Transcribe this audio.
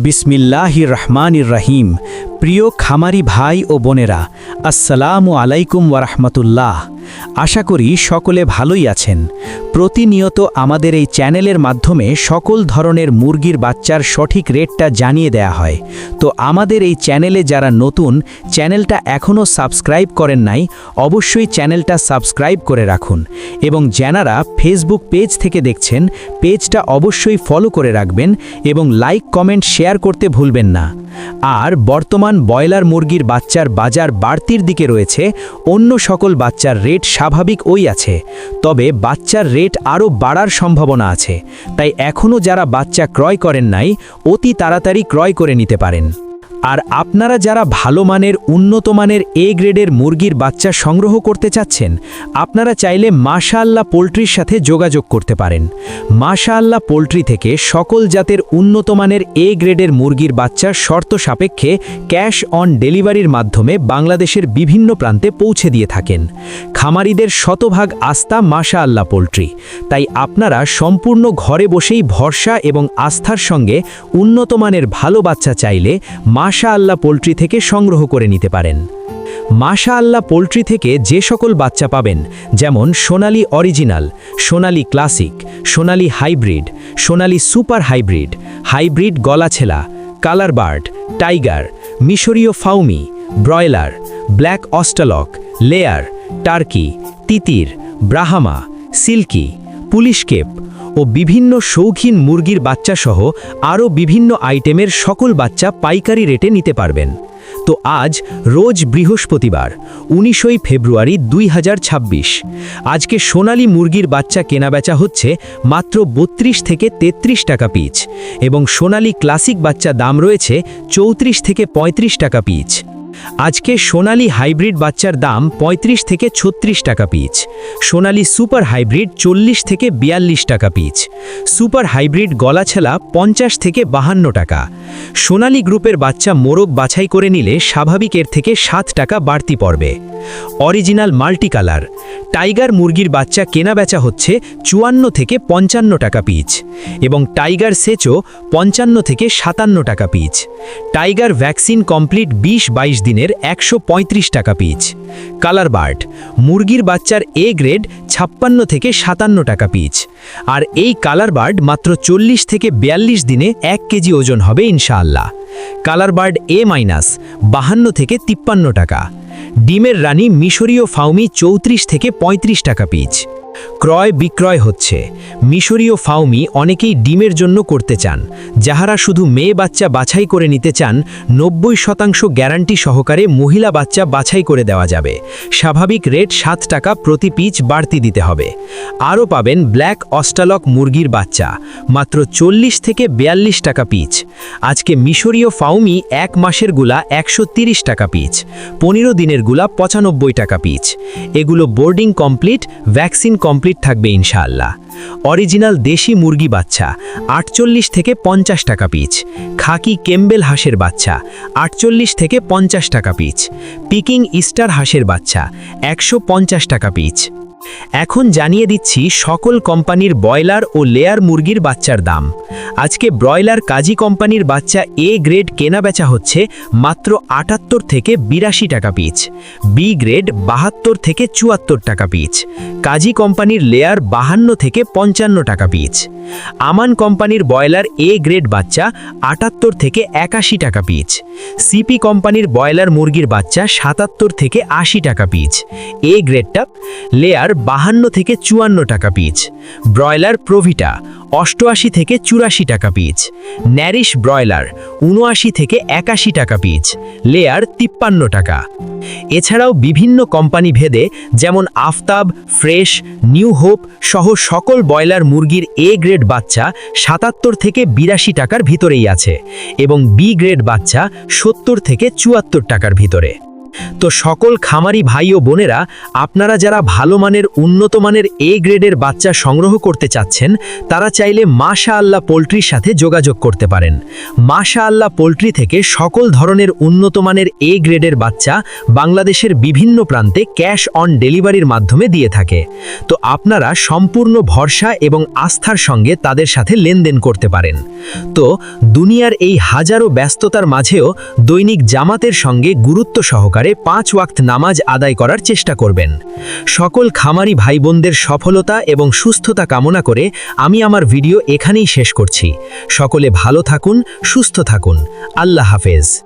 বিসমিল্লাহির রহমানির রহিম। প্রিয় খামারি ভাই ও বোনেরা, আসসালামু আলাইকুম ওয়ারাহমাতুল্লাহ। আশা করি সকলে ভালোই আছেন। প্রতিনিয়ত আমাদের এই চ্যানেলের মাধ্যমে সকল ধরনের মুরগির বাচ্চার সঠিক রেটটা জানিয়ে দেয়া হয়। তো আমাদের এই চ্যানেলে যারা নতুন, চ্যানেলটা এখনও সাবস্ক্রাইব করেন নাই, অবশ্যই চ্যানেলটা সাবস্ক্রাইব করে রাখুন। এবং যারা ফেসবুক পেজ থেকে দেখছেন, পেজটা অবশ্যই ফলো করে রাখবেন এবং লাইক কমেন্ট শেয়ার করতে ভুলবেন না। আর বর্তমান ব্রয়লার মুরগির বাচ্চার বাজার বাড়তির দিকে রয়েছে, অন্য সকল বাচ্চার রেট স্বাভাবিক আছে, তবে বাচ্চার রেট আরও বাড়ার সম্ভাবনা আছে। তাই এখনও যারা বাচ্চা ক্রয় করেন নাই, অতি তাড়াতাড়ি ক্রয় করে নিতে পারেন। আর আপনারা যারা ভালো মানের উন্নত মানের এ গ্রেডের মুরগির বাচ্চা সংগ্রহ করতে চাচ্ছেন, আপনারা চাইলে মাশাআল্লাহ পোলট্রির সাথে যোগাযোগ করতে পারেন। মাশাআল্লাহ পোলট্রি থেকে সকল জাতের উন্নত মানের এ গ্রেডের মুরগির বাচ্চার শর্ত সাপেক্ষে ক্যাশ অন ডেলিভারির মাধ্যমে বাংলাদেশের বিভিন্ন প্রান্তে পৌঁছে দিয়ে থাকেন। খামারিদের শতভাগ আস্থা মাশাআল্লাহ পোলট্রি। তাই আপনারা সম্পূর্ণ ঘরে বসেই ভরসা এবং আস্থার সঙ্গে উন্নত মানের ভালো বাচ্চা চাইলে মাশাআল্লাহ পোলট্রি থেকে সংগ্রহ করে নিতে পারেন। মাশাআল্লাহ পোলট্রি থেকে যে সকল বাচ্চা পাবেন, যেমন Sonali original, Sonali classic, Sonali hybrid, Sonali super hybrid, hybrid গলাছেলা, কালার বার্ড, টাইগার, মিশরীয় Fayoumi, broiler, black australorp, layer, turkey, তিতির, ব্রাহামা, সিল্কি, পুলিশ কেপ ও বিভিন্ন শৌখিন মুরগির বাচ্চাসহ আরও বিভিন্ন আইটেমের সকল বাচ্চা পাইকারি রেটে নিতে পারবেন। তো আজ রোজ বৃহস্পতিবার 19 ফেব্রুয়ারি 2026, আজকে সোনালী মুরগির বাচ্চা কেনাবেচা হচ্ছে মাত্র 32 থেকে 33 টাকা পিচ এবং সোনালী ক্লাসিক বাচ্চা দাম রয়েছে 34 থেকে 35 টাকা পিচ। আজকে সোনালী হাইব্রিড বাচ্চার দাম 35 থেকে 36 টাকা পিচ, সোনালী সুপার হাইব্রিড 40 থেকে 42 টাকা পিচ, সুপার হাইব্রিড গলাছেলা 50 থেকে 52 টাকা। সোনালী গ্রুপের বাচ্চা মোরগ বাছাই করে নিলে স্বাভাবিকের থেকে 7 টাকা বাড়তি পড়বে। অরিজিনাল মাল্টি কালার টাইগার মুরগির বাচ্চা কেনাবেচা হচ্ছে 54 থেকে 55 টাকা পিচ এবং টাইগার সেচও 55 থেকে 57 টাকা পিচ। টাইগার ভ্যাকসিন কমপ্লিট 20-22 দিনের 135 টাকা পিচ। কালার বার্ড মুরগির বাচ্চার এ গ্রেড 56 থেকে 57 টাকা পিচ। আর এই কালার বার্ড মাত্র 40 থেকে 42 দিনে 1 কেজি ওজন হবে ইনশাআল্লাহ। কালার বার্ড A- 52 থেকে 53 টাকা। ডিমের রানী মিশরীয় ফাউমি 34 থেকে 35 টাকা পিচ। ক্রয় বিক্রয় হচ্ছে। মিশরীয় ফাউমি অনেকেই ডিমের জন্য করতে চান, যাহারা শুধু মেয়ে বাচ্চা বাছাই করে নিতে চান, 90% গ্যারান্টি সহকারে মহিলা বাচ্চা বাছাই করে দেওয়া যাবে। স্বাভাবিক রেট 7 টাকা প্রতি পিচ বাড়তি দিতে হবে। আরও পাবেন ব্ল্যাক অস্টালক মুরগির বাচ্চা মাত্র 40 থেকে 42 টাকা পিচ। আজকে মিশরীয় ফাউমি 1 মাসের গুলা 130 টাকা পিচ, 15 দিনের গুলা 95 টাকা পিচ। এগুলো বোর্ডিং কমপ্লিট, ভ্যাকসিন কমপ্লিট থাকবে ইনশাআল্লাহ। অরিজিনাল দেশি মুরগি বাচ্চা 48 থেকে 50 টাকা পিচ। খাকি কেম্বেল হাঁসের বাচ্চা 48 থেকে 50 টাকা পিচ। পিকিং ইস্টার হাঁসের বাচ্চা 150 টাকা পিচ। এখন জানিয়ে দিচ্ছি সকল কোম্পানির ব্রয়লার ও লেয়ার মুরগির বাচ্চার দাম। আজকে ব্রয়লার কাজী কোম্পানির বাচ্চা এ গ্রেড কেনাবেচা হচ্ছে মাত্র 78 থেকে 82 টাকা পিচ, বি গ্রেড 72 থেকে 74 টাকা পিচ, কাজী কোম্পানির লেয়ার 52 থেকে 55 টাকা পিচ। আমান কোম্পানির ব্রয়লার এ গ্রেড বাচ্চা 78 থেকে 81 টাকা পিচ। সিপি কোম্পানির ব্রয়লার মুরগির বাচ্চা 77 থেকে 80 টাকা পিচ। এ গ্রেডটা লেয়ার 52 থেকে 54 টাকা পিচ। ব্রয়লার প্রোভিটা 88 থেকে 84 টাকা পিচ। ন্যারিশ ব্রয়লার 79 থেকে 81 টাকা পিচ, লেয়ার 53 টাকা। এছাড়াও বিভিন্ন কোম্পানি ভেদে যেমন আফতাব, ফ্রেশ, নিউ হোপ সহ সকল ব্রয়লার মুরগির এ গ্রেড বাচ্চা 77 থেকে 82 টাকার ভিতরেই আছে এবং বি গ্রেড বাচ্চা 70 থেকে 74 টাকার ভিতরে। তো সকল খামারি ভাই ও বোনেরা, আপনারা যারা ভালো মানের উন্নত মানের এ গ্রেডের বাচ্চা সংগ্রহ করতে চাচ্ছেন, তারা চাইলে মাশাআল্লাহ পোল্ট্রির সাথে যোগাযোগ করতে পারেন। মাশাআল্লাহ পোল্ট্রি থেকে সকল ধরনের উন্নত মানের এ গ্রেডের বাচ্চা বাংলাদেশের বিভিন্ন প্রান্তে ক্যাশ অন ডেলিভারির মাধ্যমে দিয়ে থাকে। তো আপনারা সম্পূর্ণ ভরসা এবং আস্থার সঙ্গে তাদের সাথে লেনদেন করতে পারেন। তো দুনিয়ার এই হাজারো ব্যস্ততার মাঝেও দৈনিক জামাতের সঙ্গে গুরুত্ব সহকারে 5 ওয়াক্ত নামাজ আদায় করার চেষ্টা করবেন। সকল খামারি ভাই বোনদের সফলতা এবং সুস্থতা কামনা করে আমি আমার ভিডিও এখানেই শেষ করছি। সকলে ভালো থাকুন, সুস্থ থাকুন। আল্লাহ হাফেজ।